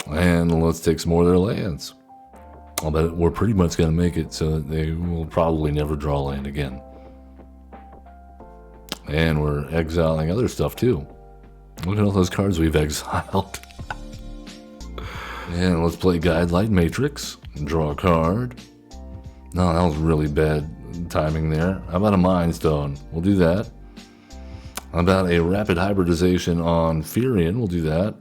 And let's take some more of their lands. I'll bet we're pretty much going to make it so that they will probably never draw land again. And we're exiling other stuff too. Look at all those cards we've exiled. And let's play Guide Light Matrix. Draw a card. No, that was really bad timing there. How about a Mind Stone? We'll do that. How about a Rapid Hybridization on Furion? We'll do that.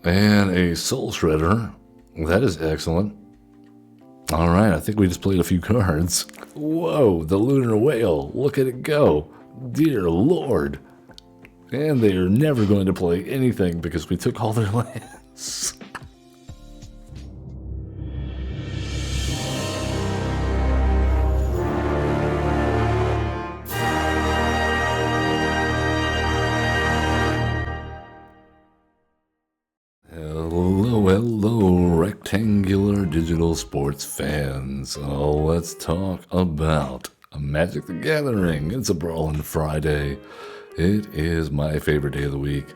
And a Soul Shredder. That is excellent. Alright, I think we just played a few cards. Whoa, the Lunar Whale. Look at it go. Dear Lord. And they are never going to play anything because we took all their lands. Hello, rectangular digital sports fans. Let's talk about Magic the Gathering. It's a Brawlin Friday. It is my favorite day of the week.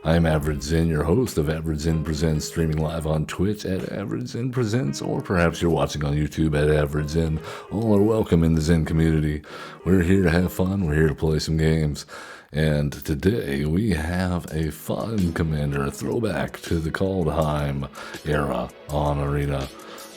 I'm Average Zen, your host of Average Zen Presents, streaming live on Twitch at Average Zen Presents, or perhaps you're watching on YouTube at Average Zen. All are welcome in the Zen community. We're here to have fun. We're here to play some games. And today we have a fun commander, a throwback to the Kaldheim era on Arena,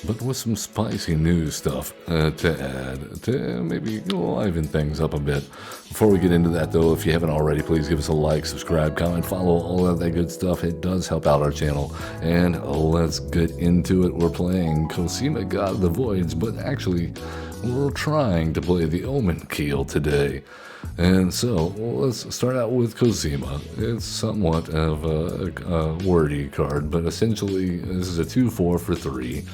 but with some spicy new stuff to add to maybe liven things up a bit. Before we get into that, though, if you haven't already, please give us a like, subscribe, comment, follow, all of that good stuff. It does help out our channel. And let's get into it. We're playing Cosima, God of the Voids, but actually we're trying to play the Omenkeel today. And so, let's start out with Cosima. It's somewhat of a wordy card, but essentially this is a 2/4 for 3,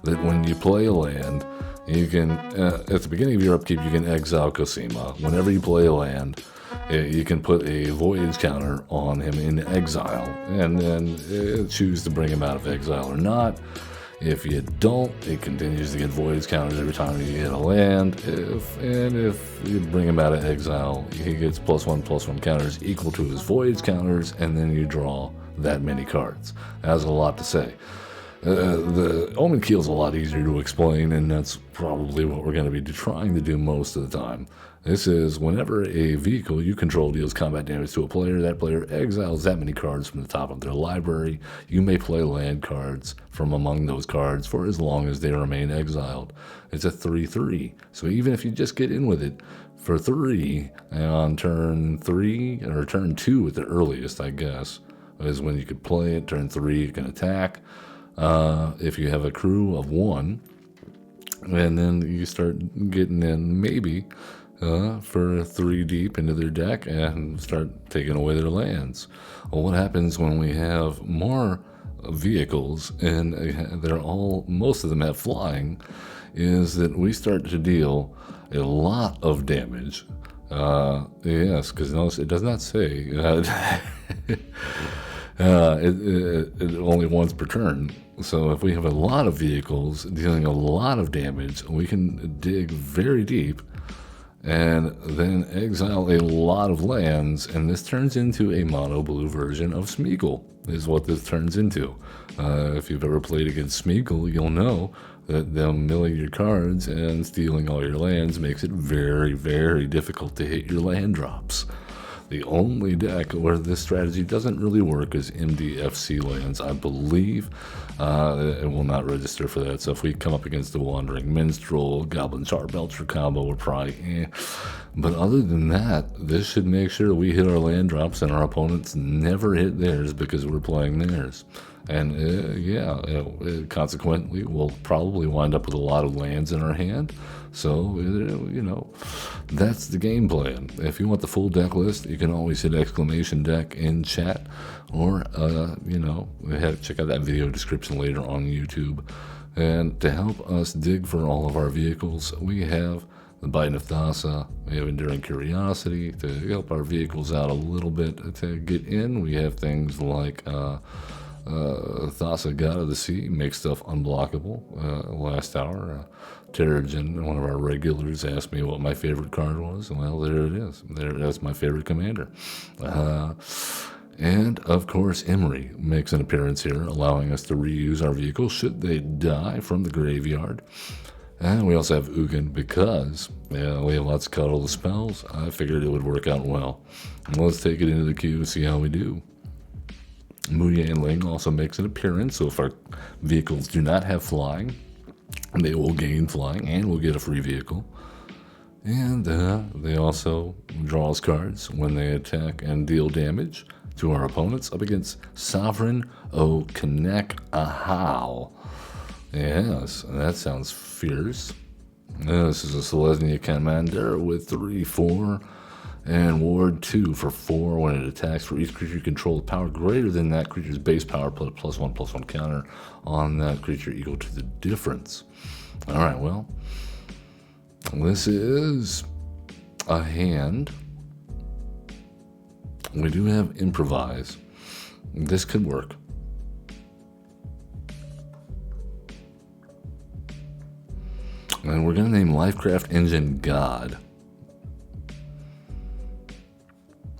that when you play a land, you can, at the beginning of your upkeep, you can exile Cosima. Whenever you play a land, you can put a Voyage counter on him in exile, and then choose to bring him out of exile or not. If you don't, it continues to get Voyage counters every time you hit a land. If you bring him out of exile, he gets +1/+1 counters equal to his Voyage counters, and then you draw that many cards. That has a lot to say. The Omenkeel is a lot easier to explain, and that's probably what we're going to be trying to do most of the time. This is whenever a vehicle you control deals combat damage to a player, that player exiles that many cards from the top of their library. You may play land cards from among those cards for as long as they remain exiled. It's a 3/3, so even if you just get in with it for 3 on turn 3, or turn 2 at the earliest, I guess, is when you could play it. Turn 3, you can attack. If you have a crew of 1, and then you start getting in maybe for 3 deep into their deck and start taking away their lands. Well, what happens when we have more vehicles and most of them have flying, is that we start to deal a lot of damage. Yes, because notice it does not say it only once per turn. So if we have a lot of vehicles dealing a lot of damage, we can dig very deep and then exile a lot of lands, and this turns into a mono blue version of Smeagol, is what this turns into. If you've ever played against Smeagol, you'll know that them milling your cards and stealing all your lands makes it very, very difficult to hit your land drops. The only deck where this strategy doesn't really work is MDFC lands, I believe. It will not register for that. So if we come up against the Wandering Minstrel, Goblin Charbelcher combo, we're probably But other than that, this should make sure we hit our land drops and our opponents never hit theirs because we're playing theirs. And consequently, we'll probably wind up with a lot of lands in our hand. So, that's the game plan. If you want the full deck list, you can always hit !deck in chat, or, check out that video description later on YouTube. And to help us dig for all of our vehicles, we have the Bite of Thassa, we have Enduring Curiosity to help our vehicles out a little bit to get in. We have things like Thassa, God of the Sea, makes stuff unblockable. Last hour, Terrigen, one of our regulars, asked me what my favorite card was. Well, there it is. That's my favorite commander. And, of course, Emery makes an appearance here, allowing us to reuse our vehicles should they die from the graveyard. And we also have Ugin because we have lots of colorless spells. I figured it would work out well. Let's take it into the queue to see how we do. Muye and Ling also makes an appearance, so if our vehicles do not have flying, they will gain flying and we'll get a free vehicle. And they also draw us cards when they attack and deal damage to our opponents up against Sovereign Omenkeel. Ahow. Yes, that sounds fierce. This is a Selesnya commander with 3/4 and ward 2 for 4 when it attacks. For each creature you control with power greater than that creature's base power, put a +1/+1 counter on that creature equal to the difference. Alright, well, this is a hand. We do have improvise. This could work. And we're going to name Lifecraft Engine God.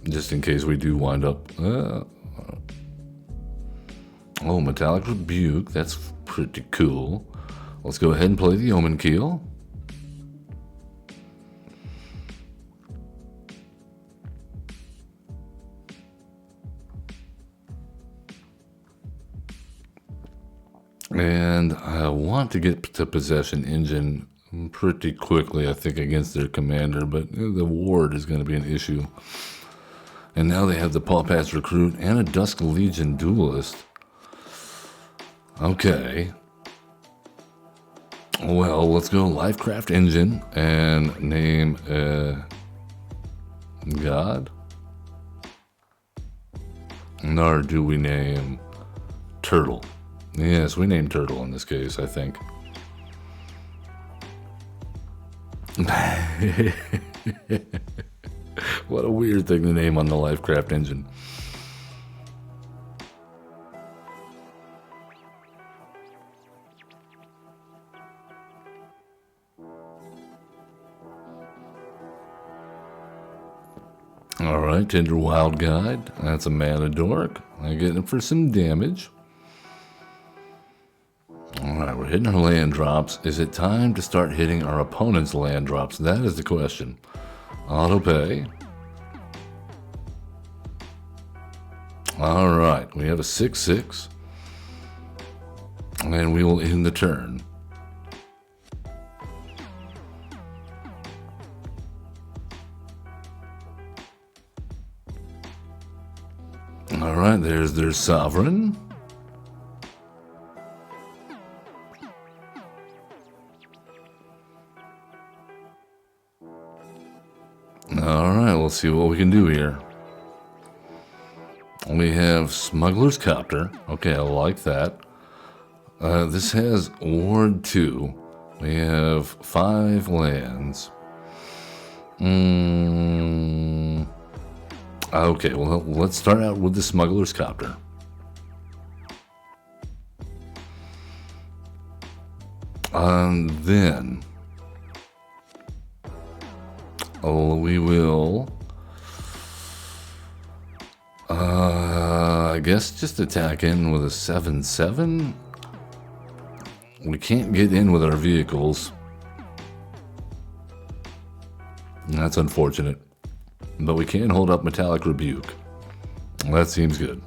Just in case we do wind up... oh, Metallic Rebuke. That's pretty cool. Let's go ahead and play the Omenkeel. And I want to get to Possession Engine pretty quickly, I think, against their commander, but the ward is going to be an issue. And now they have the Paw Patch Recruit and a Dusk Legion Duelist. Okay. Well, let's go Lifecraft Engine and name God. Nor do we name Turtle? Yes, we named Turtle in this case, I think. What a weird thing to name on the Lifecraft Engine. Alright, Tender Wild Guide. That's a mana dork. I get it for some damage. Alright, we're hitting our land drops. Is it time to start hitting our opponent's land drops? That is the question. Auto pay. Alright, we have a 6/6. And we will end the turn. Alright, there's their Sovereign. Alright, let's see what we can do here. We have Smuggler's Copter. Okay, I like that. This has Ward 2. We have 5 lands. Okay, well, let's start out with the Smuggler's Copter. And then... we will... I guess just attack in with a 7/7. We can't get in with our vehicles. That's unfortunate. But we can hold up Metallic Rebuke. That seems good.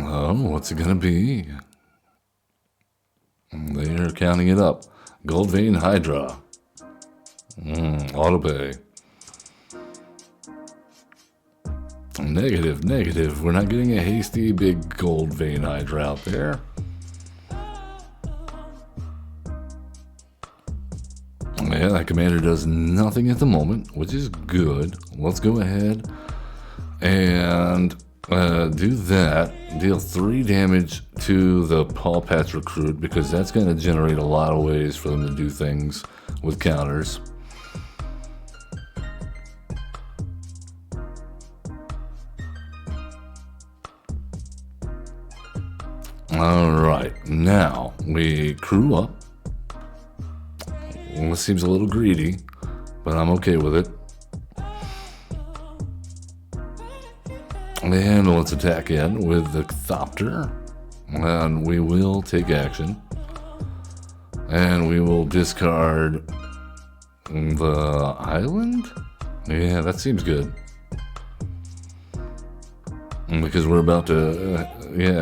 Oh, what's it gonna be? They're counting it up. Gold Vein Hydra. Auto pay. Negative, negative. We're not getting a hasty big Gold Vein Hydra out there. Yeah, that commander does nothing at the moment, which is good. Let's go ahead and do that. Deal 3 damage to the Paw Patch Recruit because that's going to generate a lot of ways for them to do things with counters. Alright. now we crew up. Well, this seems a little greedy, but I'm okay with it. And let's attack in with the Thopter. And we will take action. And we will discard the island? Yeah, that seems good. Because we're about to,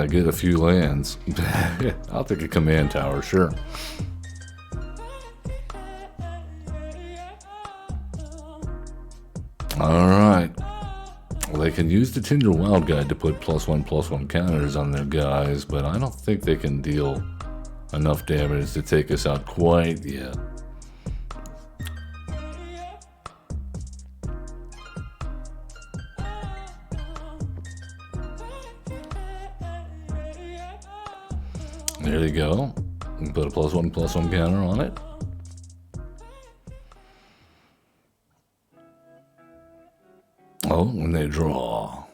get a few lands. I'll take a command tower, sure. Alright. Well, they can use the Tinder Wild Guide to put +1/+1 counters on their guys, but I don't think they can deal enough damage to take us out quite yet. There you go. Put a +1/+1 counter on it. Oh, and they draw.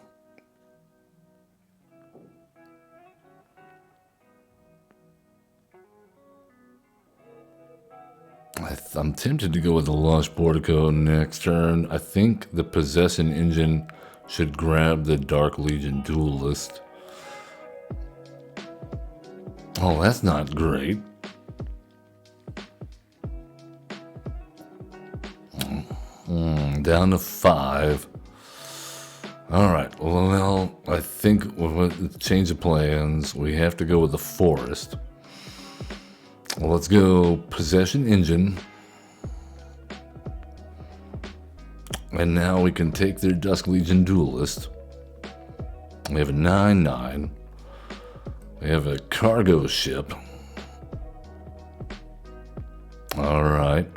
I'm tempted to go with the Lush Portico next turn. I think the Possession Engine should grab the Dark Legion Duelist. Oh, that's not great. Down to 5. Alright, well, I think with change of plans, we have to go with the Forest. Well, let's go Possession Engine. And now we can take their Dusk Legion Duelist. We have a 9/9. We have a cargo ship. Alright.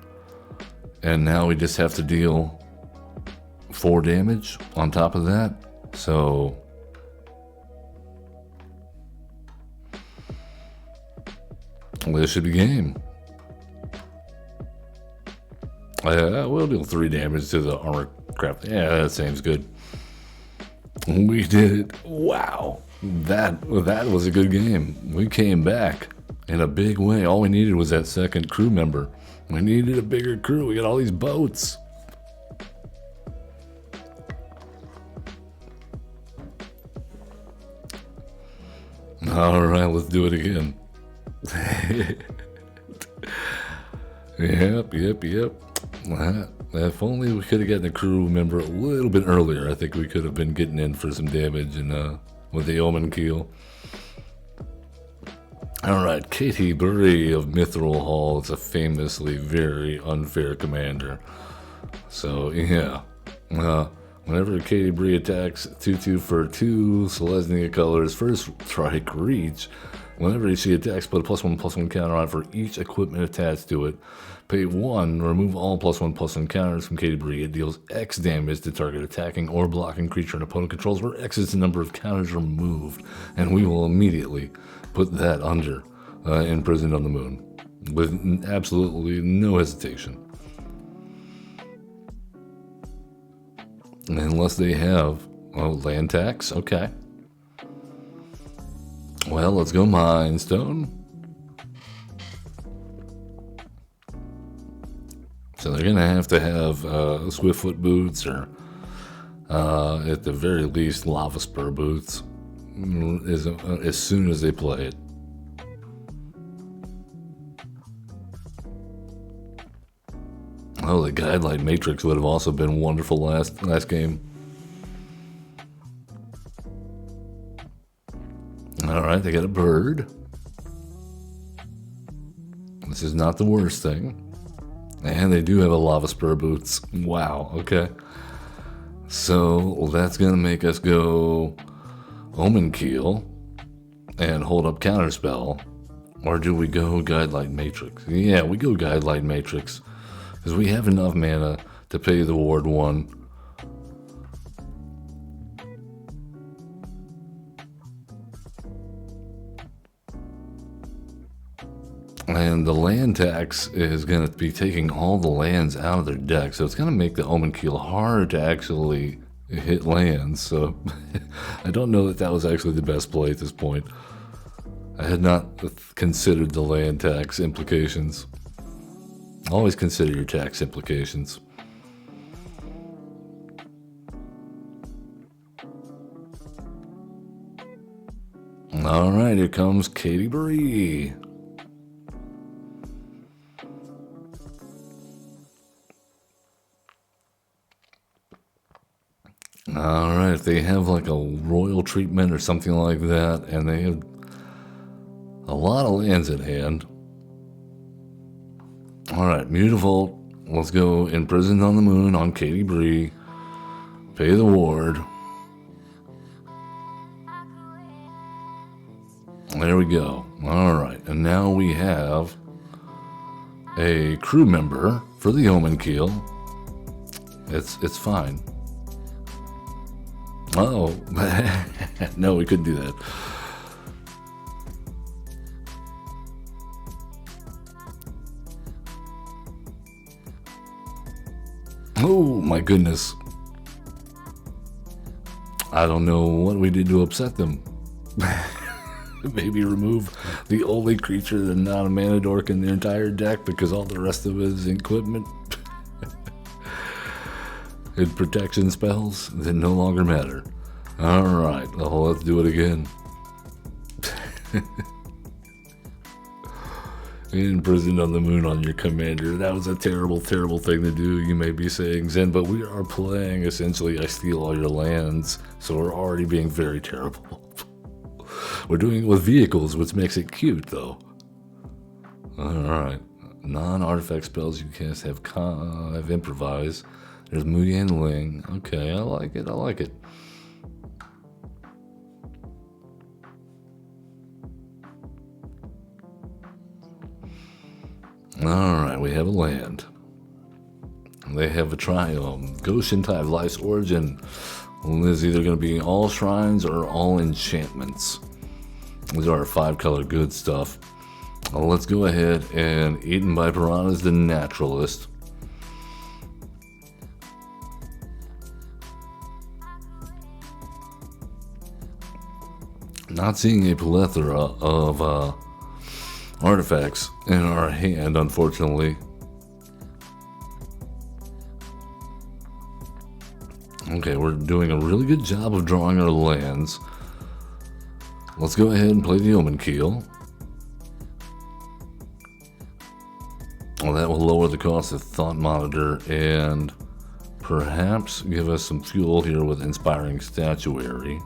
And now we just have to deal 4 damage on top of that. So this should be game. We'll deal 3 damage to the armor craft. Yeah, that seems good. We did it. Wow. That was a good game. We came back in a big way. All we needed was that second crew member. We needed a bigger crew. We got all these boats. Alright, let's do it again. Yep. If only we could have gotten a crew member a little bit earlier, I think we could have been getting in for some damage and with the Omenkeel. Alright, Katie Bray of Mithril Hall is a famously very unfair commander. So, yeah. Whenever Katie Bray attacks 2/2 for 2 Selesnya colors, first strike reach. Whenever she attacks, put a +1/+1 counter on for each equipment attached to it. Pay 1, remove all +1/+1 counters from Katie Bray. It deals X damage to target attacking or blocking creature an opponent controls, where X is the number of counters removed. And we will immediately put that under Imprisoned on the Moon with absolutely no hesitation. Unless they have land tax. Okay. Well, let's go Mindstone. So they're going to have Swiftfoot boots or at the very least Lava Spur boots as soon as they play it. Oh, the Guideline Matrix would have also been wonderful last game. Alright, they got a bird. This is not the worst thing. And they do have a Lava Spur boots. Wow, okay. So that's going to make us go Omenkeel and hold up Counterspell. Or do we go Guideline Matrix? Yeah, we go Guideline Matrix. Because we have enough mana to pay the Ward 1. And the land tax is going to be taking all the lands out of their deck. So it's going to make the Omenkeel hard to actually hit lands. So I don't know that was actually the best play at this point. I had not considered the land tax implications. Always consider your tax implications. All right, here comes Katy Bree. All right, if they have like a royal treatment or something like that, and they have a lot of lands at hand. All right, Mutavault. Let's go Imprisoned on the Moon on Katy Bree. Pay the ward. There we go. All right, and now we have a crew member for the Omenkeel. It's fine. Oh, no, we couldn't do that. Oh my goodness. I don't know what we did to upset them. Maybe remove the only creature that's not a mana dork in the entire deck because all the rest of it is equipment. And protection spells that no longer matter. Alright, well, let's do it again. Imprisoned on the Moon on your commander. That was a terrible, terrible thing to do, you may be saying, Zen, but we are playing essentially I steal all your lands, so we're already being very terrible. We're doing it with vehicles, which makes it cute, though. Alright. Non-artifact spells you cast have improvise. There's Muyan Ling. Okay, I like it, I like it. Alright, we have a land. They have a triome. Goshen Tide, Life's Origin. Is either going to be all shrines or all enchantments. These are our 5-color good stuff. Let's go ahead and Eaten by Piranhas, the Naturalist. Not seeing a plethora of artifacts in our hand, unfortunately. Okay, we're doing a really good job of drawing our lands. Let's go ahead and play the Omenkeel. Well, that will lower the cost of Thought Monitor and perhaps give us some fuel here with Inspiring Statuary.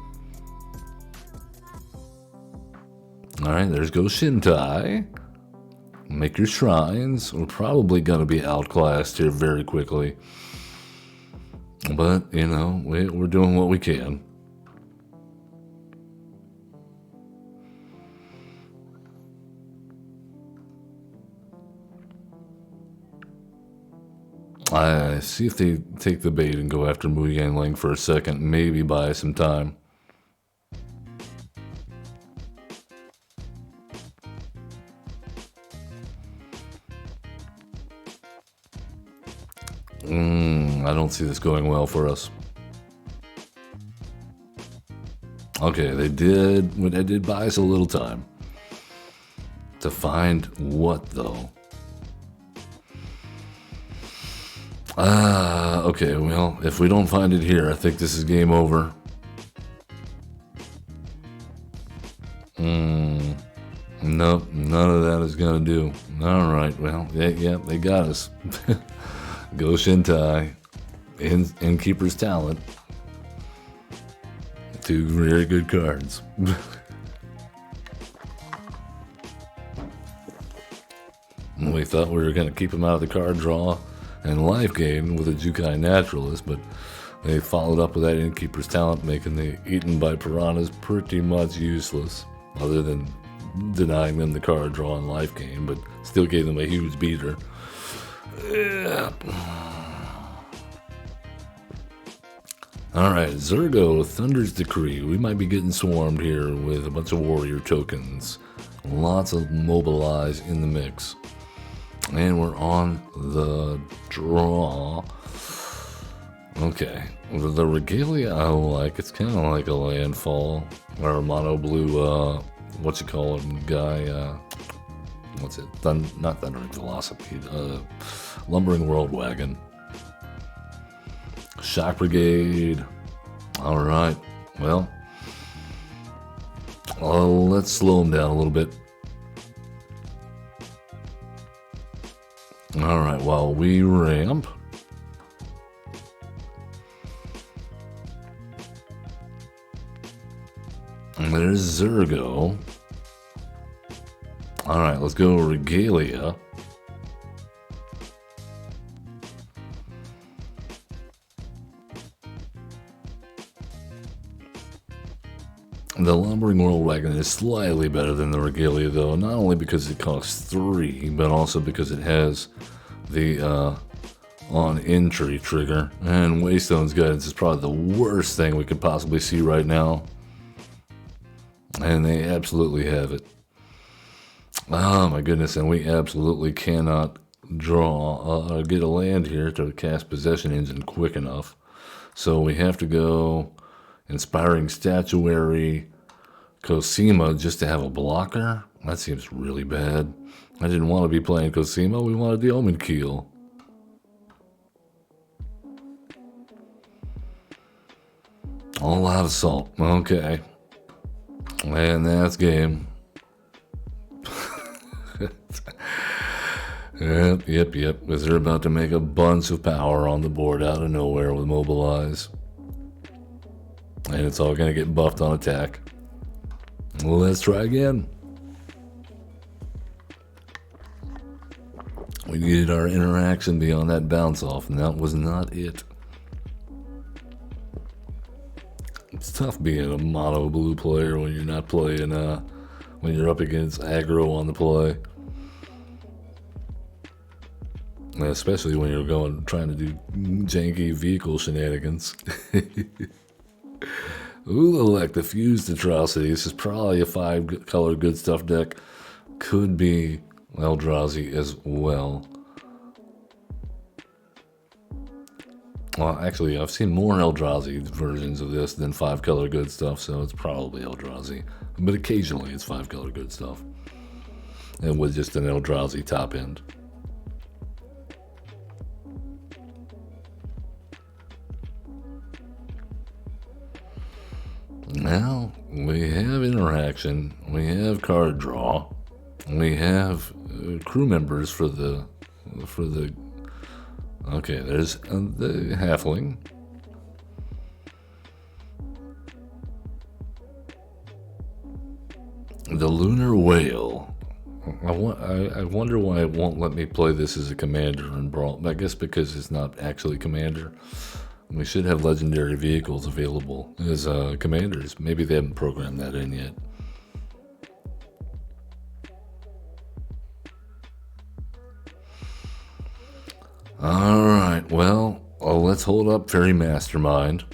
Alright, there's Go Shintai. Make your shrines. We're probably going to be outclassed here very quickly. But, you know, we're doing what we can. I see if they take the bait and go after Muyan Ling for a second, maybe buy some time. I don't see this going well for us. Okay, they did buy us a little time. To find what, though? Okay, well, if we don't find it here, I think this is game over. Nope, none of that is gonna do. Alright, well, yeah, they got us. Go Shintai. Innkeeper's Talent. 2 very good cards. We thought we were going to keep him out of the card draw and life gain with a Jukai Naturalist, but they followed up with that Innkeeper's Talent, making the Eaten by Piranhas pretty much useless, other than denying them the card draw and life gain, but still gave them a huge beater. Yeah. Alright, Zergo, Thunder's Decree. We might be getting swarmed here with a bunch of warrior tokens. Lots of mobilize in the mix. And we're on the draw. Okay. The Regalia I like. It's kind of like a landfall. Or a mono blue what you call him, guy, what's it? Not Thundering Velocipede, Lumbering World Wagon. Shock Brigade. Alright, well, let's slow him down a little bit. Alright, while we ramp. And there's Zergo. Alright, let's go Regalia. The Lumbering World Wagon is slightly better than the Regalia, though, not only because it costs 3, but also because it has the on entry trigger. And Waystone's Guidance is probably the worst thing we could possibly see right now. And they absolutely have it. Oh my goodness, and we absolutely cannot draw, get a land here to cast Possession Engine quick enough. So we have to go Inspiring Statuary, Cosima just to have a blocker? That seems really bad. I didn't want to be playing Cosima, we wanted the Omenkeel. All out of salt, okay. And that's game. Yep. Because they're about to make a bunch of power on the board out of nowhere with Mobilize. And it's all going to get buffed on attack. Well, let's try again. We needed our interaction beyond that bounce off, and that was not it. It's tough being a mono blue player when you're not playing, when you're up against aggro on the play. Especially when you're trying to do janky vehicle shenanigans. Ululek, the Fused Atrocity. This is probably a 5-color good stuff deck. Could be Eldrazi as well. Well, actually, I've seen more Eldrazi versions of this than 5-color good stuff, so it's probably Eldrazi. But occasionally it's 5-color good stuff. And with just an Eldrazi top end. Now, we have interaction, we have card draw, we have crew members for the okay, there's the Halfling. The Lunar Whale. I wonder why it won't let me play this as a commander in Brawl. I guess because it's not actually commander. We should have legendary vehicles available as commanders. Maybe they haven't programmed that in yet. Alright, well, let's hold up Fairy Mastermind.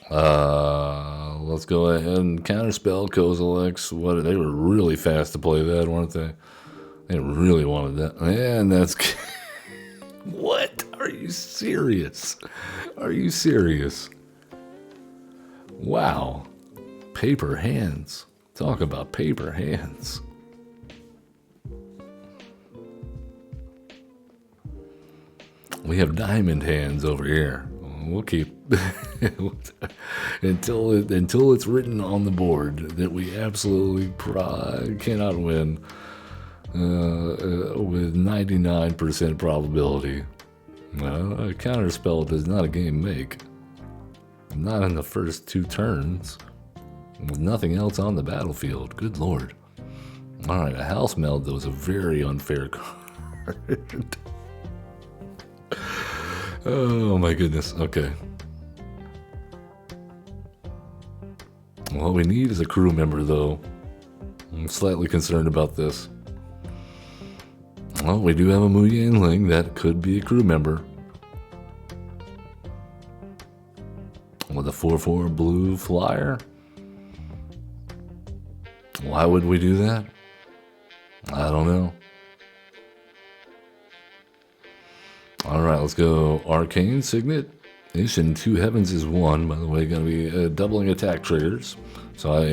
Let's go ahead and counterspell Kozilek's. What, they were really fast to play that, weren't they? They really wanted that. And that's... What? Are you serious? Are you serious? Wow. Paper hands. Talk about paper hands. We have diamond hands over here. We'll keep until it's written on the board that we absolutely cannot win with 99% probability. A counterspell does not a game make. Not in the first 2 turns. With nothing else on the battlefield. Good lord. Alright, a house meld though is a very unfair card. Oh my goodness, okay. What we need is a crew member though. I'm slightly concerned about this. Well, we do have a Mu Yanling that could be a crew member. With a 4/4 blue flyer. Why would we do that? I don't know. Alright, let's go Arcane Signet. Ishin, two heavens is one. By the way, going to be doubling attack triggers. So I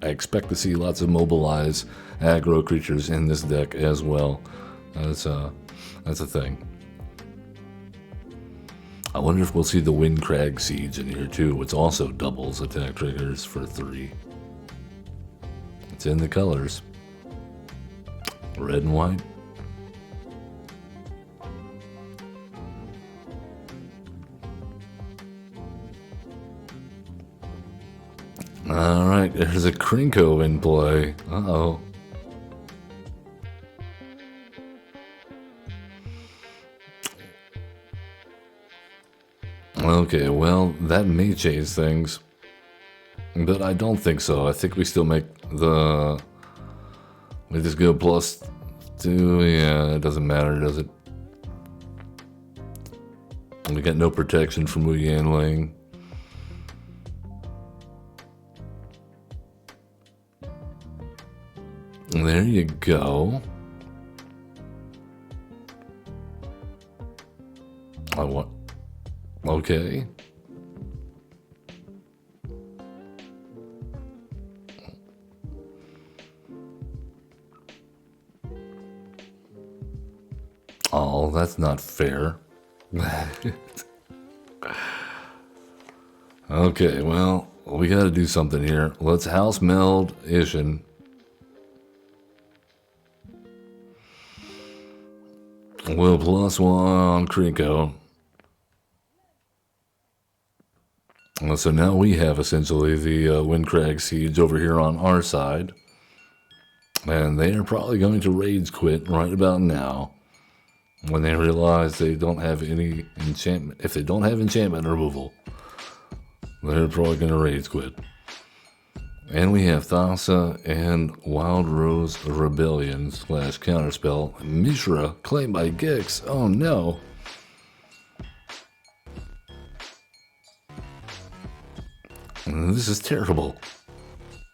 expect to see lots of mobilize aggro creatures in this deck as well. That's a thing. I wonder if we'll see the Windcrag Siege in here too, which also doubles attack triggers for 3. It's in the colors. Red and white. Alright, there's a Krinko in play. Uh-oh. Okay, well, that may change things. But I don't think so. I think we still make the... We just go +2. Yeah, it doesn't matter, does it? We got no protection from Wu Yanling. There you go. I want... Okay. Oh, that's not fair. Okay, well, we gotta do something here. Let's house meld Ishin. We'll +1 on Krinko. So now we have essentially the Windcrag Siege over here on our side. And they are probably going to rage quit right about now. When they realize they don't have any enchantment. If they don't have enchantment removal, they're probably going to rage quit. And we have Thassa and Wild Rose Rebellion / Counterspell. Mishra claimed by Gix. Oh no. This is terrible.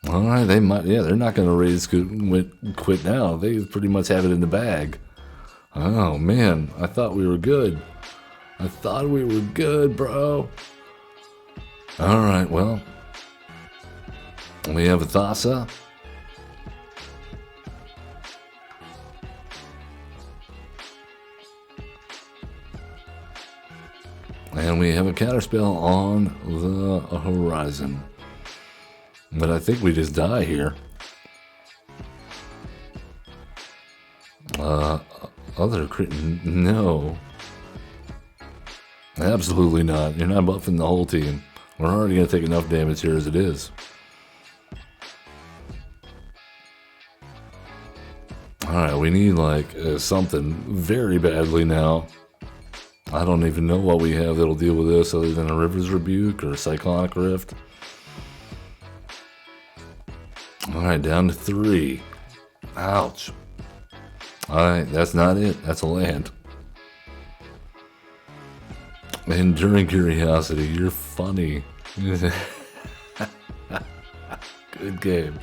Alright, they might, yeah, they're not going to rage quit now. They pretty much have it in the bag. Oh man, I thought we were good. I thought we were good, bro. Alright, well. We have a Thassa. And we have a counterspell on the horizon. But I think we just die here. Other crit... No. Absolutely not. You're not buffing the whole team. We're already going to take enough damage here as it is. Alright, we need like something very badly now. I don't even know what we have that'll deal with this other than a River's Rebuke or a Cyclonic Rift. Alright, down to 3. Ouch. Alright, that's not it. That's a land. Enduring Curiosity, you're funny. Good game.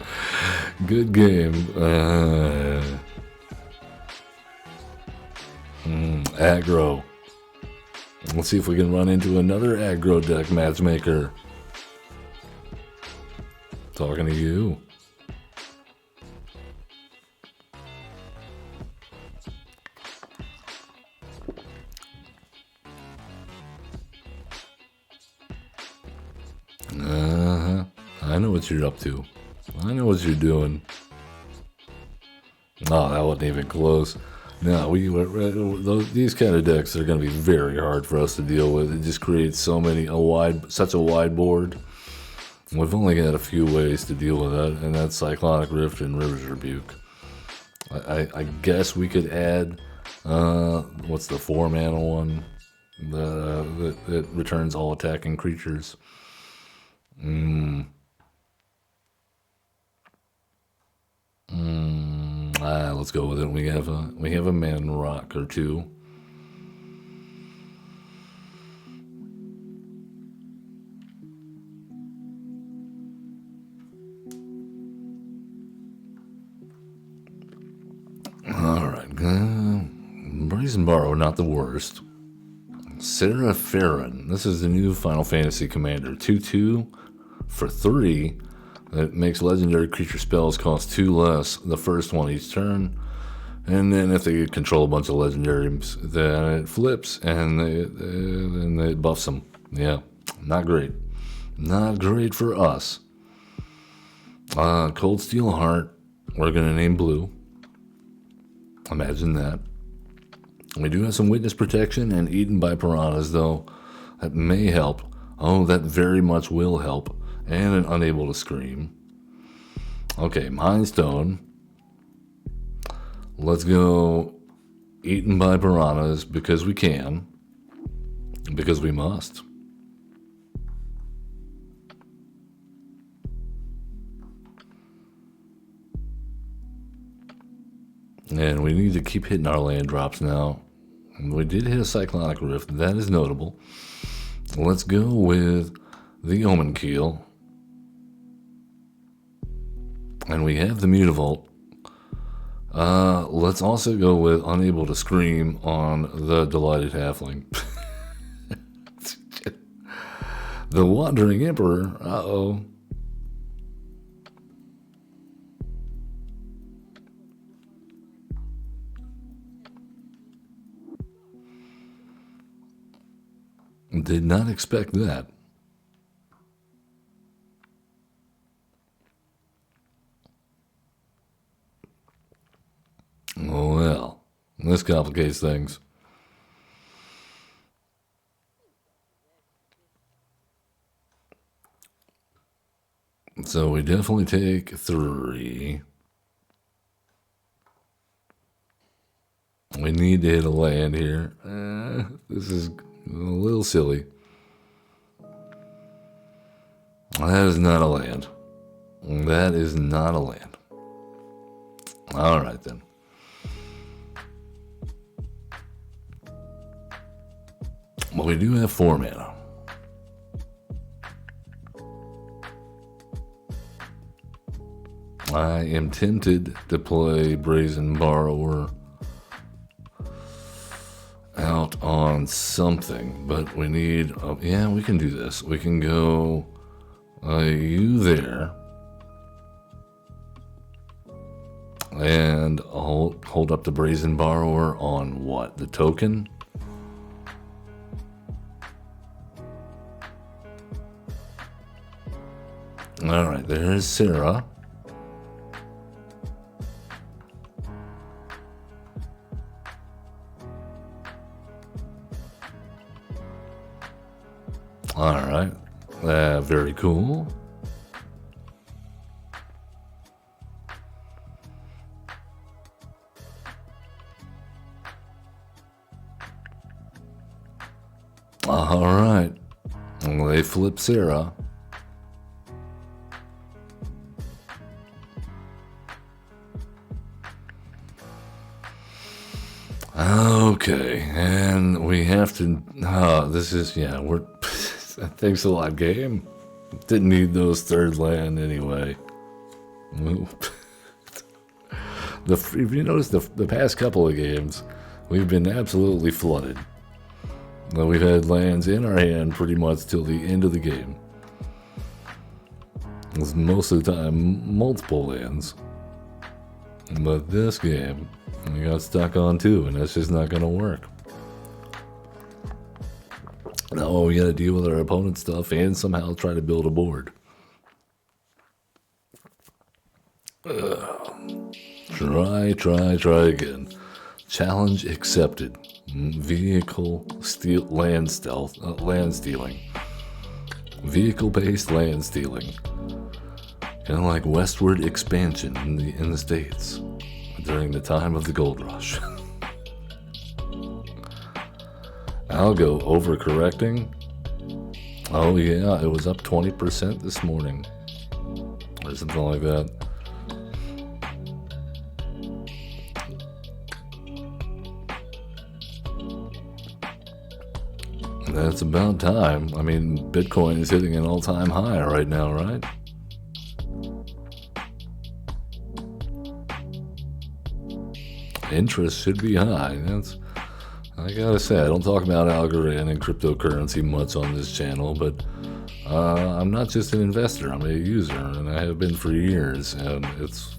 Good game. Aggro. Let's see if we can run into another aggro deck matchmaker. Talking to you. I know what you're up to. I know what you're doing. Oh, that wasn't even close. No, these kind of decks are going to be very hard for us to deal with. It just creates such a wide board. We've only got a few ways to deal with that, and that's Cyclonic Rift and River's Rebuke. I guess we could add, what's the 4-mana one? That returns all attacking creatures. Let's go with it. We have a Man Rock or two. All right, Brazen Borrow, not the worst. Sarah Farron. This is the new Final Fantasy commander. 2/2 for 3. That makes legendary creature spells cost 2 less the first one each turn. And then if they control a bunch of legendaries, then it flips and then it buffs them. Yeah, not great. Not great for us. Cold Steel Heart, we're going to name Blue. Imagine that. We do have some witness protection and eaten by piranhas, though. That may help. Oh, that very much will help. And an unable to scream. Okay, Mind Stone. Let's go eaten by piranhas because we can. Because we must. And we need to keep hitting our land drops now. We did hit a Cyclonic Rift. That is notable. Let's go with the Omenkeel. And we have the Mutavault. Let's also go with Unable to Scream on the Delighted Halfling. The Wandering Emperor. Uh-oh. Did not expect that. Oh, well, this complicates things. So we definitely take 3. We need to hit a land here. This is a little silly. That is not a land. That is not a land. All right, then. Well, we do have 4 mana. I am tempted to play Brazen Borrower out on something, but we need, yeah, we can do this. We can go you there and hold up the Brazen Borrower on what? The token? All right, there's Sarah. All right, very cool. All right, well, they flip Sarah. Okay, and we have to, this is, yeah, we're, thanks a lot, game. Didn't need those 3rd land anyway. If you notice, the past couple of games, we've been absolutely flooded. We've had lands in our hand pretty much till the end of the game. It's most of the time multiple lands. But this game, we got stuck on 2, and that's just not going to work. No, we got to deal with our opponent's stuff and somehow try to build a board. Try again. Challenge accepted. Vehicle land stealing. Vehicle-based land stealing. Kind of like westward expansion in the States during the time of the gold rush. I'll go overcorrecting. Oh yeah, it was up 20% this morning. Or something like that. That's about time. I mean, Bitcoin is hitting an all-time high right now, right? Interest should be high. I gotta say, I don't talk about Algorand and cryptocurrency much on this channel, but I'm not just an investor, I'm a user, and I have been for years, and it's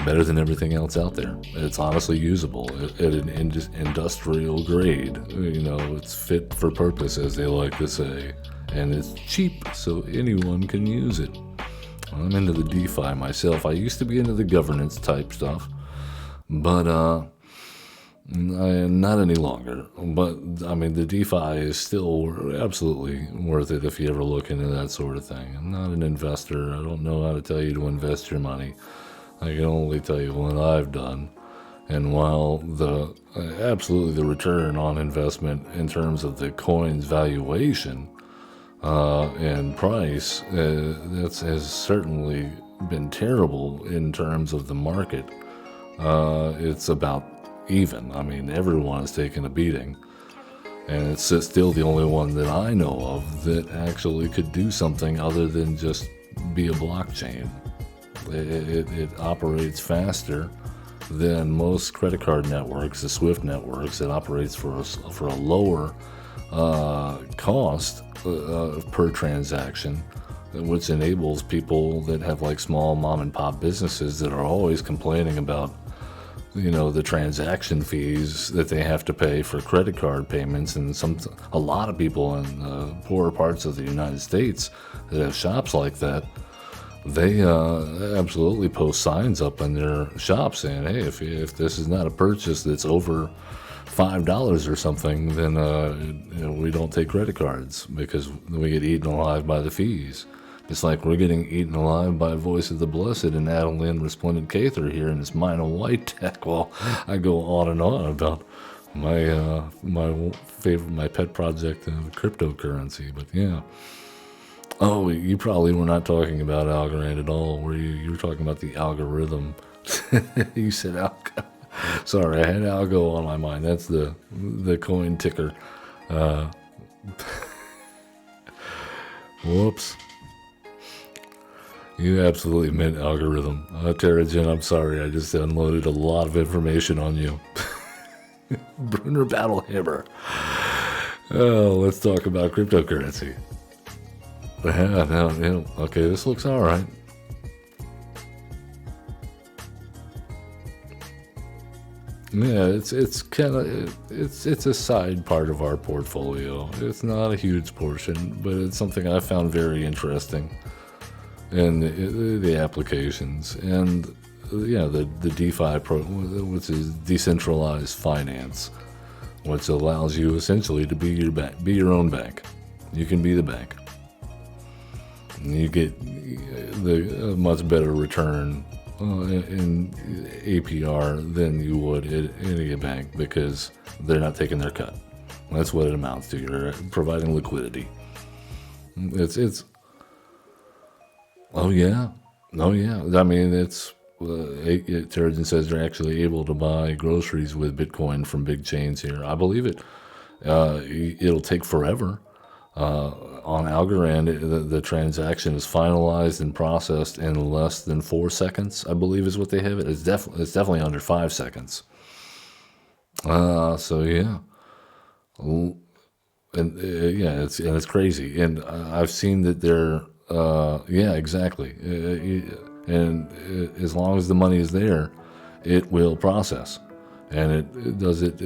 better than everything else out there. It's honestly usable at an industrial grade. You know, it's fit for purpose, as they like to say, and it's cheap, so anyone can use it. I'm into the DeFi myself. I used to be into the governance type stuff, but not any longer. But I mean, the DeFi is still absolutely worth it if you ever look into that sort of thing. I'm not an investor. I don't know how to tell you to invest your money. I can only tell you what I've done. And while absolutely the return on investment in terms of the coin's valuation and price, that has certainly been terrible in terms of the market. It's about even. I mean, everyone is taking a beating. And it's still the only one that I know of that actually could do something other than just be a blockchain. It operates faster than most credit card networks, the SWIFT networks. It operates for a lower cost per transaction, which enables people that have like small mom and pop businesses that are always complaining about, you know, the transaction fees that they have to pay for credit card payments. And a lot of people in poorer parts of the United States that have shops like that, they absolutely post signs up in their shop saying, hey, if this is not a purchase that's over $5 or something, then you know, we don't take credit cards because we get eaten alive by the fees. It's like we're getting eaten alive by Voice of the Blessed and Adeline Resplendent Cather here in this Mina White tech. Well, I go on and on about my pet project of cryptocurrency, but yeah. Oh, you probably were not talking about Algorand at all, were you? You were talking about the algorithm. You said algo. Sorry, I had algo on my mind. That's the coin ticker. Whoops. You absolutely meant algorithm. Terragen, I'm sorry. I just unloaded a lot of information on you. Brunner Battlehammer. Oh, let's talk about cryptocurrency. Yeah, okay, this looks all right. Yeah, it's kind of it's a side part of our portfolio. It's not a huge portion, but it's something I found very interesting, and the applications and yeah, the DeFi which is decentralized finance, which allows you essentially to be your own bank. You can be the bank. You get a much better return in APR than you would at any bank because they're not taking their cut. That's what it amounts to. You're providing liquidity. It's. Oh yeah. I mean, Terrigen says they're actually able to buy groceries with Bitcoin from big chains here. I believe it. It'll take forever. On Algorand, the transaction is finalized and processed in less than 4 seconds, I believe is what they have it. It's definitely under 5 seconds. So yeah, and yeah, it's crazy. And I've seen that they're yeah, exactly. And as long as the money is there, it will process, and it does it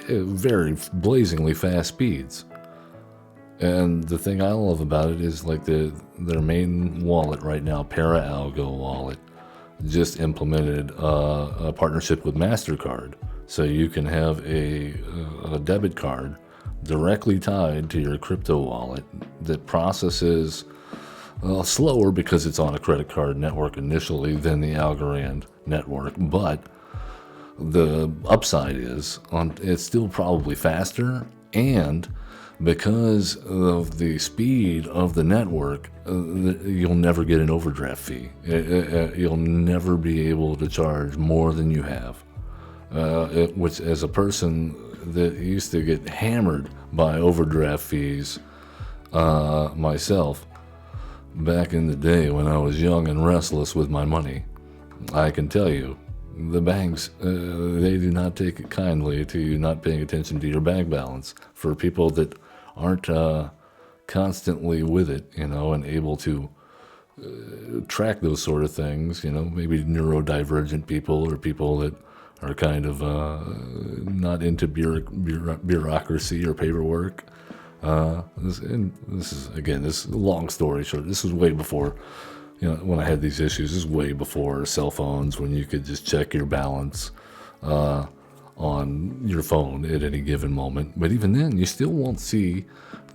very blazingly fast speeds. And the thing I love about it is like their main wallet right now, ParaAlgo wallet, just implemented a partnership with MasterCard. So you can have a debit card directly tied to your crypto wallet that processes slower because it's on a credit card network initially than the Algorand network. But the upside is it's still probably faster, and because of the speed of the network, you'll never get an overdraft fee. You'll never be able to charge more than you have. Which, as a person that used to get hammered by overdraft fees myself, back in the day when I was young and restless with my money, I can tell you, the banks, they do not take it kindly to you not paying attention to your bank balance. For people that aren't constantly with it, and able to track those sort of things, maybe neurodivergent people or people that are kind of not into bureaucracy or paperwork. This is, again, this long story short, this was way before, when I had these issues. This is way before cell phones, when you could just check your balance on your phone at any given moment. But even then, you still won't see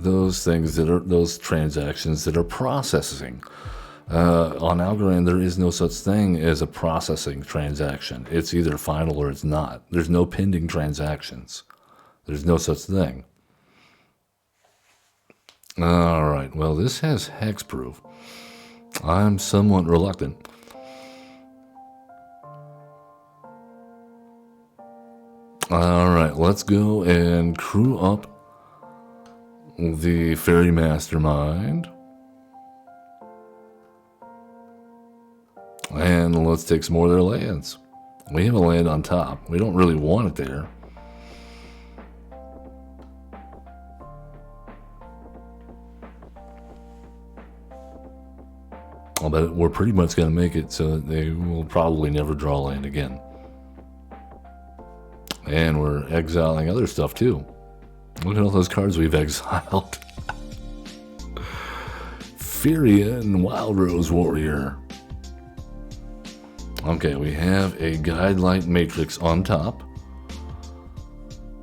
those things those transactions that are processing. On Algorand, there is no such thing as a processing transaction. It's either final or it's not. There's no pending transactions. There's no such thing. All right, well, this has hexproof. I'm somewhat reluctant. All right, let's go and crew up the Fairy Mastermind. And let's take some more of their lands. We have a land on top. We don't really want it there. But we're pretty much going to make it so that they will probably never draw land again. And we're exiling other stuff too. Look at all those cards we've exiled. Furion Wild Rose Warrior. Okay, we have a Guidelight Matrix on top.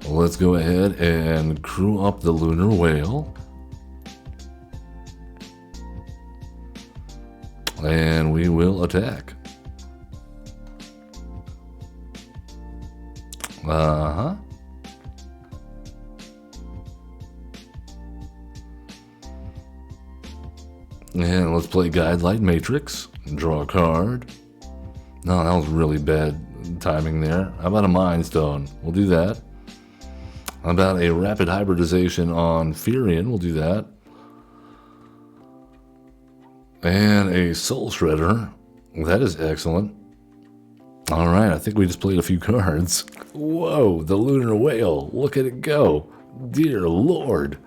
Let's go ahead and crew up the Lunar Whale. And we will attack. Uh-huh. And let's play Guidelight Matrix. Draw a card. No, that was really bad timing there. How about a Mind Stone? We'll do that. How about a Rapid Hybridization on Furion? We'll do that. And a Soul Shredder. That is excellent. All right, I think we just played a few cards. Whoa, the Lunar Whale. Look at it go. Dear Lord.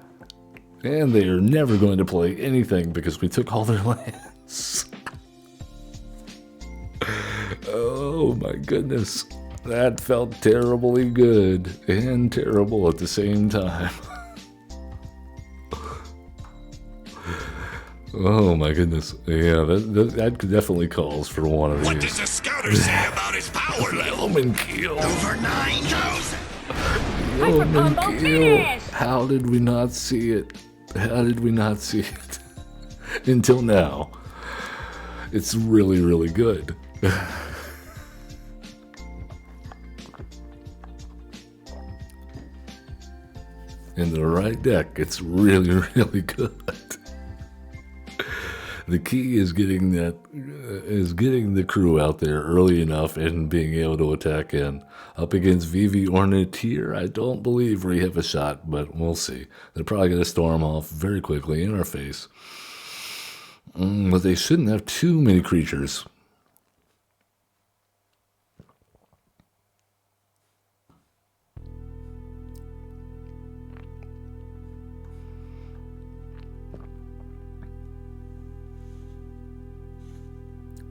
And they are never going to play anything because we took all their lands. Oh my goodness. That felt terribly good and terrible at the same time. Oh my goodness. Yeah, that definitely calls for one of these. What does the scouter say about his power level? Omenkeel. Over 9,000. Omenkeel. How did we not see it? How did we not see it? Until now. It's really, really good. In the right deck, it's really, really good. The key is getting the crew out there early enough and being able to attack in. Up against Vivi Ornitier, I don't believe we have a shot, but we'll see. They're probably going to storm off very quickly in our face. But they shouldn't have too many creatures.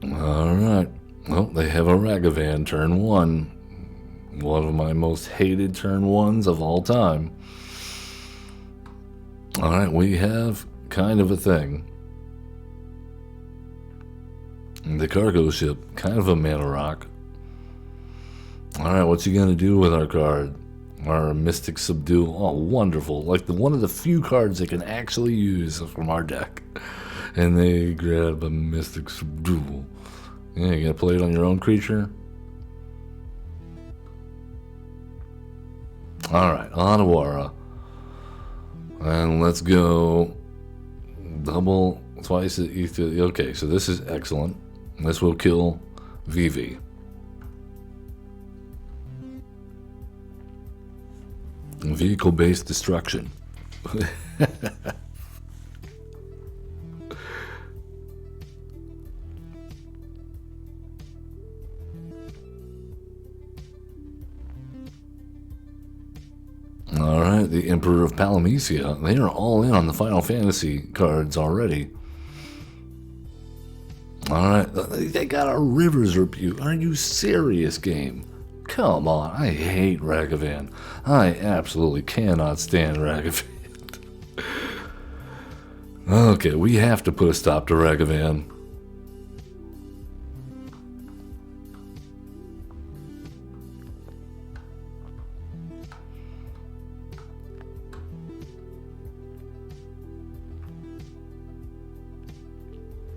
Alright, well, they have a Ragavan turn 1. One of my most hated turn 1s of all time. Alright, we have kind of a thing. The cargo ship, kind of a mana rock. Alright, what's he going to do with our card? Our Mystic Subdue. Oh, wonderful. Like one of the few cards they can actually use from our deck. And they grab a Mystic Subdue. Yeah, you gotta play it on your own creature. Alright, Onawara. And let's go double, twice. Okay, so this is excellent. This will kill Vivi. Vehicle-based destruction. Alright, the Emperor of Palamecia. They are all in on the Final Fantasy cards already. Alright, they got a Rivers Rebuke. Are you serious, game? Come on, I hate Ragavan. I absolutely cannot stand Ragavan. Okay, we have to put a stop to Ragavan.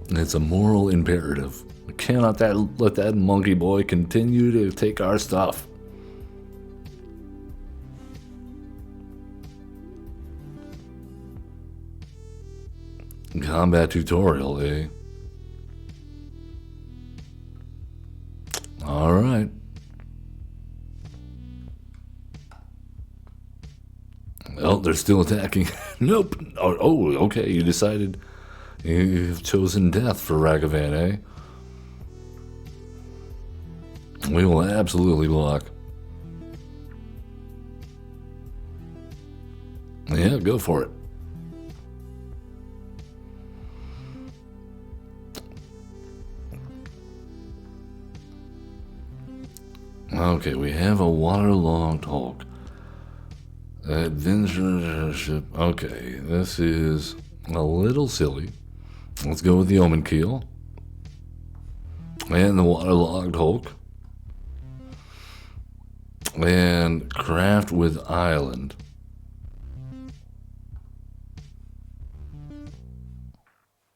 It's a moral imperative. We cannot let that monkey boy continue to take our stuff. Combat tutorial, eh? Alright. Oh, they're still attacking. Nope. Oh, okay, you decided you've chosen death for Ragavan, eh? We will absolutely block. Yeah, go for it. Okay, we have a waterlogged Hulk. Adventure ship. Okay, this is a little silly. Let's go with the Omenkeel. And the waterlogged Hulk. And craft with island.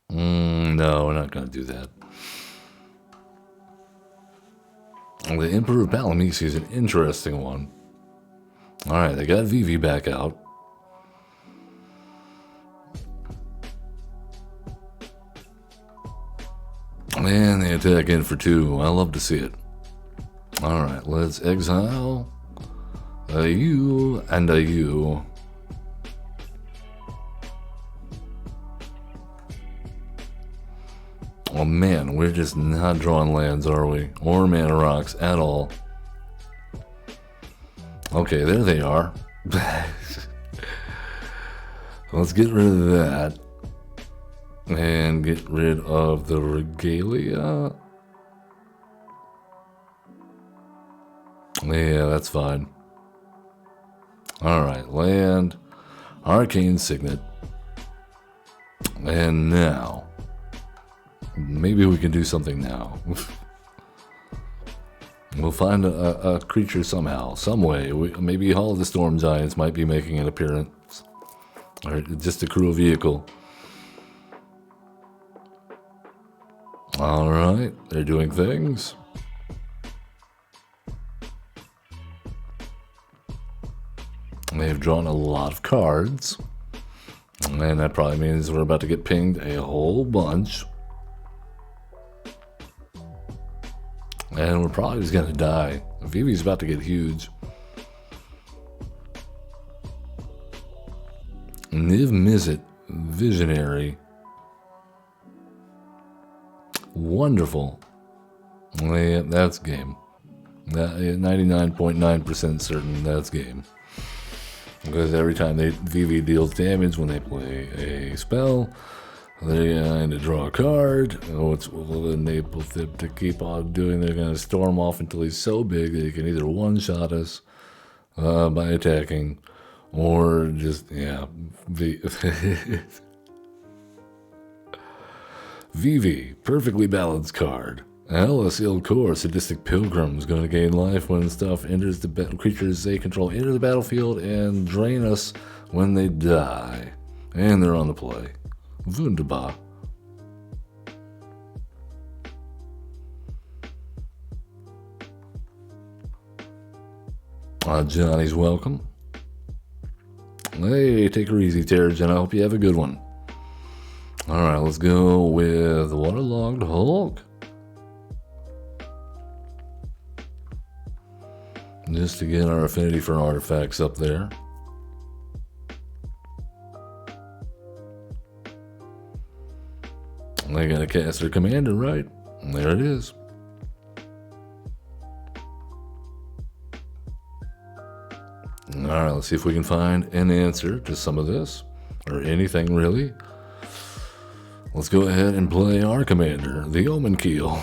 No, we're not going to do that. The Emperor of Palamecia is an interesting one. Alright, they got Vivi back out. And they attack in for 2. I love to see it. Alright, let's exile a you and a you. Oh man, we're just not drawing lands, are we? Or mana rocks at all. Okay, there they are. Let's get rid of that. And get rid of the regalia. Yeah, that's fine. Alright, land. Arcane Signet. And now. Maybe we can do something now. We'll find a creature somehow, some way. Maybe Hall of the Storm Giants might be making an appearance. Or just a crew vehicle. Alright, they're doing things. They've drawn a lot of cards. And that probably means we're about to get pinged a whole bunch. And we're probably just gonna die. Vivi's about to get huge. Niv Mizzet, Visionary. Wonderful. Yeah, that's game. 99.9% certain that's game. Because every time Vivi deals damage when they play a spell, they're going to draw a card, which will enable them to keep on doing. They're going to storm off until he's so big that he can either one-shot us by attacking, or just, yeah, Vivi, perfectly balanced card. Alice Ilkor, Sadistic Pilgrim, is going to gain life when stuff enters the creatures they control enter the battlefield and drain us when they die. And they're on the play. Wunderbar. Johnny's welcome. Hey, take her easy, Terrigen. I hope you have a good one. Alright, let's go with Waterlogged Hulk. Just to get our affinity for artifacts up there. They got a caster commander, right? There it is. All right, let's see if we can find an answer to some of this, or anything really. Let's go ahead and play our commander, the Omenkeel.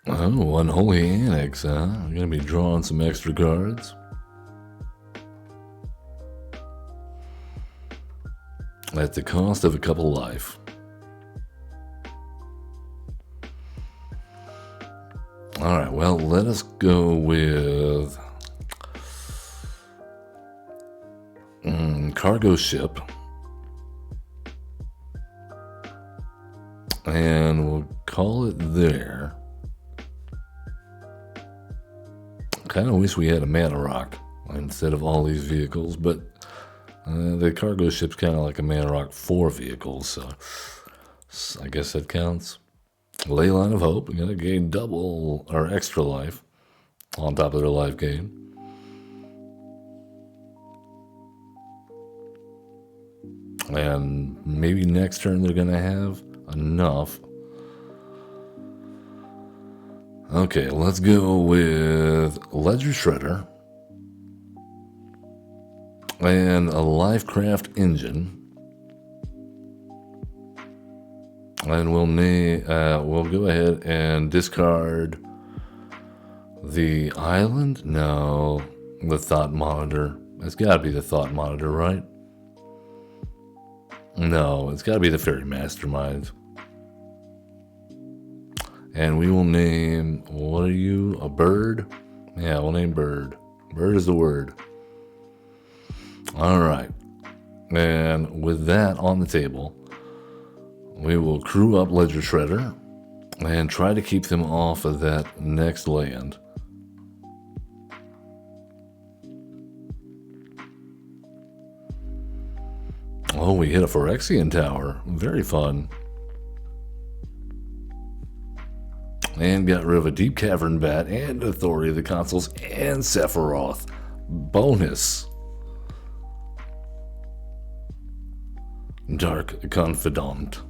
Oh, Unholy Annex, huh? I'm gonna be drawing some extra cards. At the cost of a couple life. Alright, well, let us go with cargo ship. And we'll call it there. Kind of wish we had a mana rock instead of all these vehicles, but the cargo ship's kind of like a mana rock for vehicles, so I guess that counts. Leyline of Hope, we're gonna gain double or extra life on top of their life gain. And maybe next turn they're gonna have enough. Okay, let's go with Ledger Shredder and a Lifecraft engine. And we'll go ahead and discard the island. No, the Thought Monitor. It's got to be the Thought Monitor, right? No, it's got to be the Fairy Mastermind. And we will name, what are you, a bird? Yeah, we'll name bird. Bird is the word. All right. And with that on the table, we will crew up Ledger Shredder and try to keep them off of that next land. Oh, we hit a Phyrexian Tower. Very fun. And got rid of a Deep Cavern Bat and Authority of the Consuls and Sephiroth. Bonus. Dark Confidant.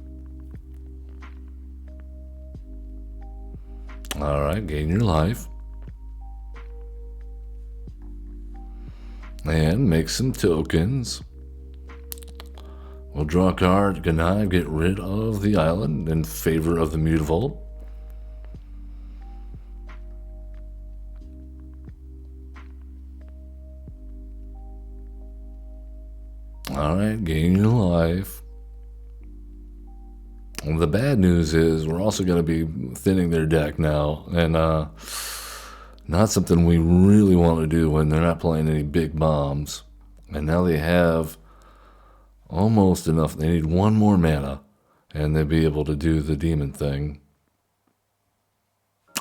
Alright, gain your life. And make some tokens. We'll draw a card, connive, get rid of the island in favor of the Mutavault. Alright, gain your life. The bad news is we're also going to be thinning their deck now, and not something we really want to do when they're not playing any big bombs. And now they have almost enough. They need one more mana, and they'll be able to do the demon thing.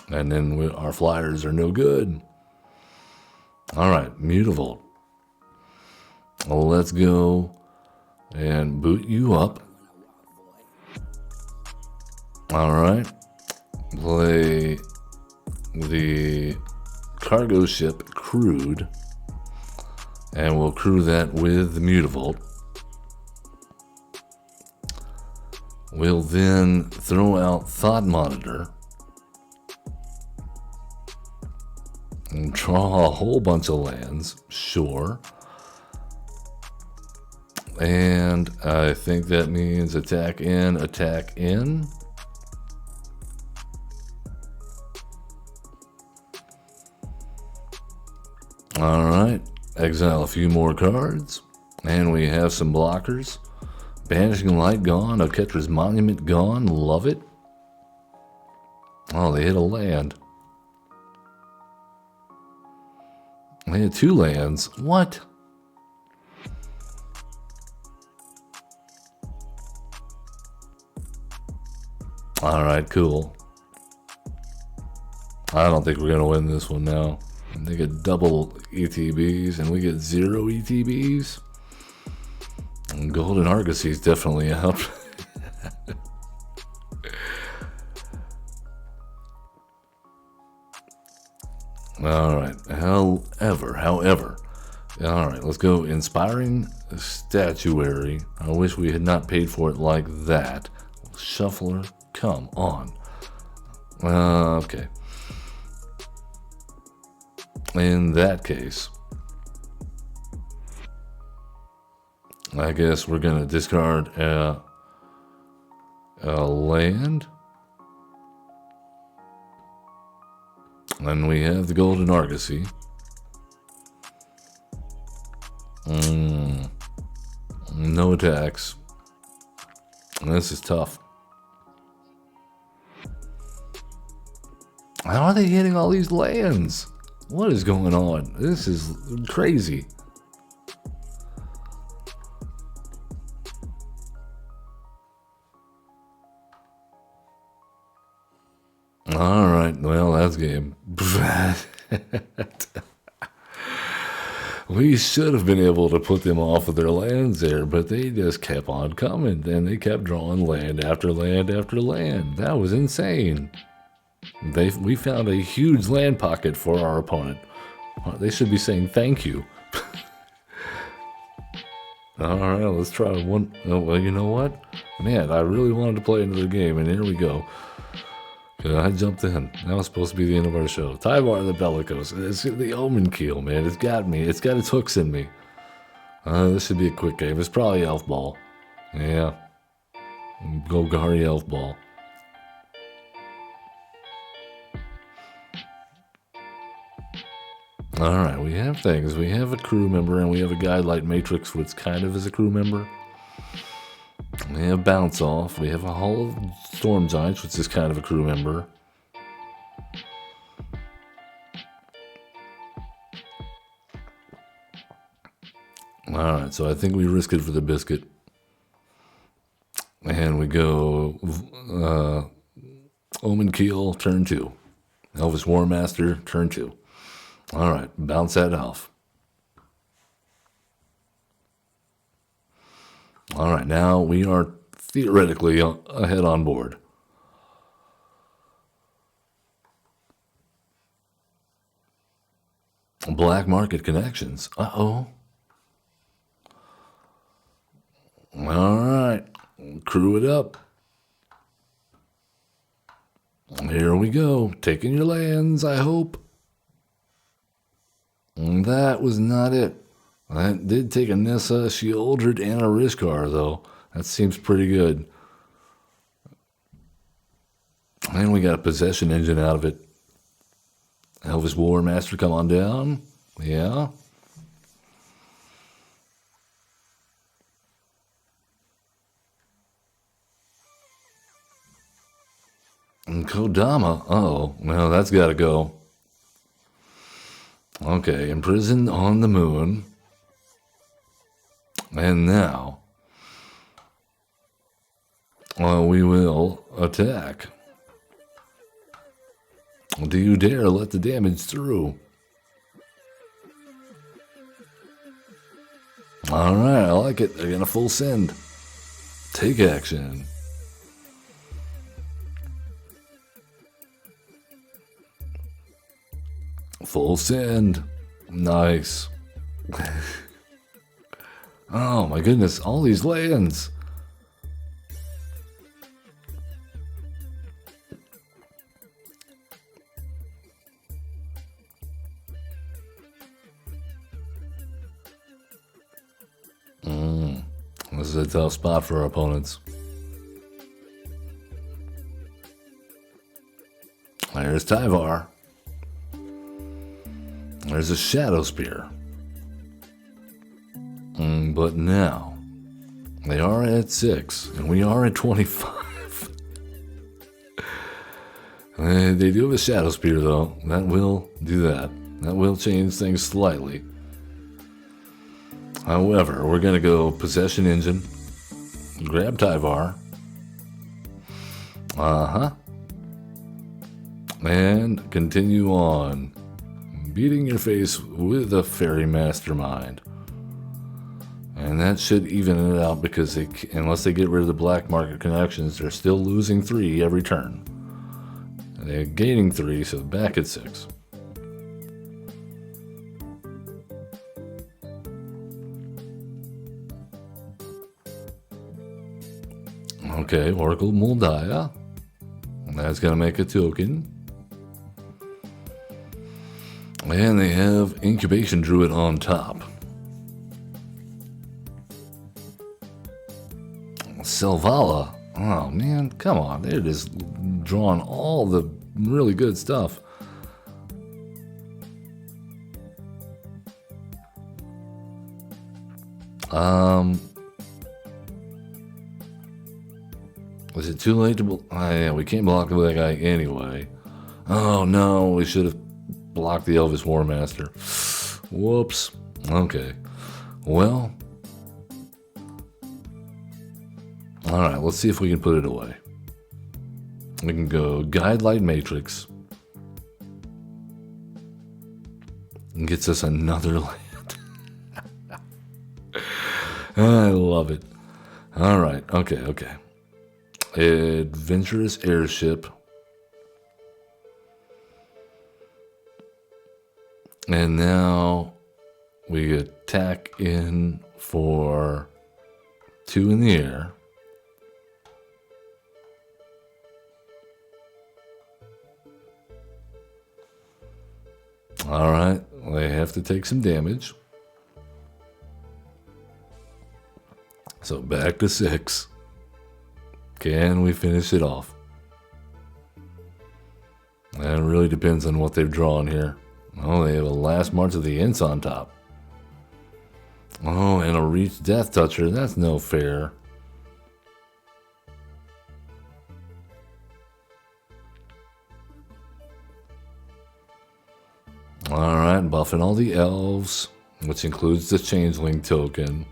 And then our flyers are no good. Alright, Mutavault. Let's go and boot you up. Alright. Play the cargo ship crewed. And we'll crew that with the Mutavault. We'll then throw out Thought Monitor. And draw a whole bunch of lands. Sure. And I think that means attack in, attack in. Alright, exile a few more cards. And we have some blockers. Banishing Light gone, Oketra's Monument gone, love it. Oh, they hit a land. They had two lands, what? Alright, cool. I don't think we're going to win this one now. They get double ETBs and we get 0 ETBs. And Golden Argosy's definitely out. Alright, however, alright, let's go inspiring statuary. I wish we had not paid for it like that. Shuffler, come on. Okay. In that case, I guess we're gonna discard a land. And we have the Golden Argosy. No attacks. This is tough. How are they getting all these lands? What is going on? This is crazy. Alright, well, that's game. We should have been able to put them off of their lands there, but they just kept on coming, and they kept drawing land after land after land. That was insane. We found a huge land pocket for our opponent. They should be saying thank you. Alright, let's try one. Oh, well, you know what? Man, I really wanted to play another game, and here we go. I jumped in. That was supposed to be the end of our show. Tyvar the Bellicose. It's the Omenkeel, man. It's got me. It's got its hooks in me. This should be a quick game. It's probably Elf Ball. Yeah. Golgari Elf Ball. Alright, we have things. We have a crew member, and we have a guy like Matrix, which kind of is a crew member. We have Bounce Off. We have a Hall of Storm Giants, which is kind of a crew member. Alright, so I think we risk it for the biscuit. And we go Omenkeel, turn 2. Elvis War Master, turn 2. Alright, bounce that off. Alright, now we are theoretically ahead on board. Black market connections. Uh-oh. Alright, crew it up. Here we go. Taking your lands, I hope. That was not it. I did take a Nissa, Shieldred, and a Rishkar, though. That seems pretty good. And we got a possession engine out of it. Elvis War Master, come on down. Yeah. And Kodama. Uh-oh. Well, that's got to go. Okay, imprisoned on the moon. And now, we will attack. Do you dare let the damage through? Alright, I like it. They're gonna full send. Take action. Full send. Nice. Oh my goodness, all these lands. This is a tough spot for our opponents. There's Tyvar. There's a Shadow Spear. But now, they are at 6, and we are at 25. They do have a Shadow Spear, though. That will do that. That will change things slightly. However, we're going to go Possession Engine, grab Tyvar. And continue on. Beating your face with a Fairy Mastermind. And that should even it out because unless they get rid of the black market connections, they're still losing 3 every turn. And they're gaining 3, so back at 6. Okay, Oracle Moldaya. That's going to make a token. And they have Incubation Druid on top. Selvala. Oh, man, come on. They're just drawing all the really good stuff. Was it too late to... yeah, we can't block that guy anyway. Oh, no, we should have blocked the Elvis War Master. Whoops. Okay. Well... Alright, let's see if we can put it away. We can go Guide Light Matrix. And gets us another land. I love it. Alright, okay. Adventurous Airship. And now we attack in for 2 in the air. Alright, they have to take some damage. So back to 6. Can we finish it off? That really depends on what they've drawn here. Oh, they have a Last March of the Ents on top. Oh, and a Reach Death Toucher. That's no fair. Alright, buffing all the elves, which includes the Changeling token.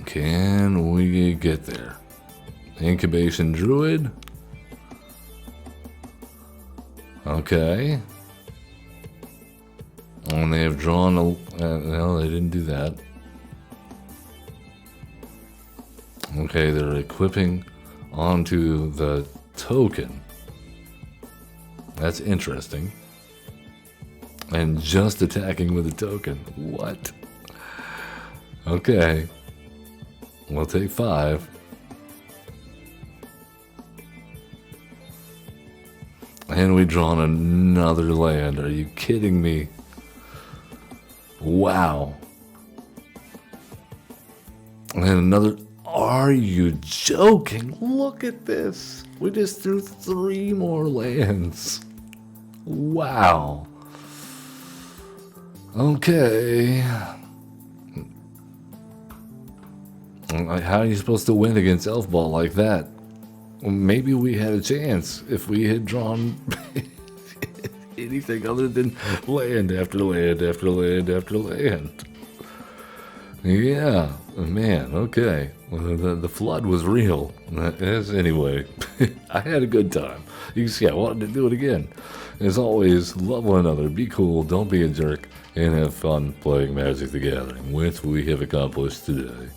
Can we get there? Incubation Druid. Okay. And they have drawn a... no, they didn't do that. Okay, they're equipping onto the token. That's interesting. And just attacking with a token. What? Okay. We'll take 5. And we drawn another land. Are you kidding me? Wow. And another... Are you joking? Look at this. We just threw 3 more lands. Wow. Okay. How are you supposed to win against Elf Ball like that? Well, maybe we had a chance if we had drawn anything other than land after land after land after land. Yeah, man, okay. Well, the flood was real. Anyway, I had a good time. You can see I wanted to do it again. As always, love one another, be cool, don't be a jerk, and have fun playing Magic the Gathering, which we have accomplished today.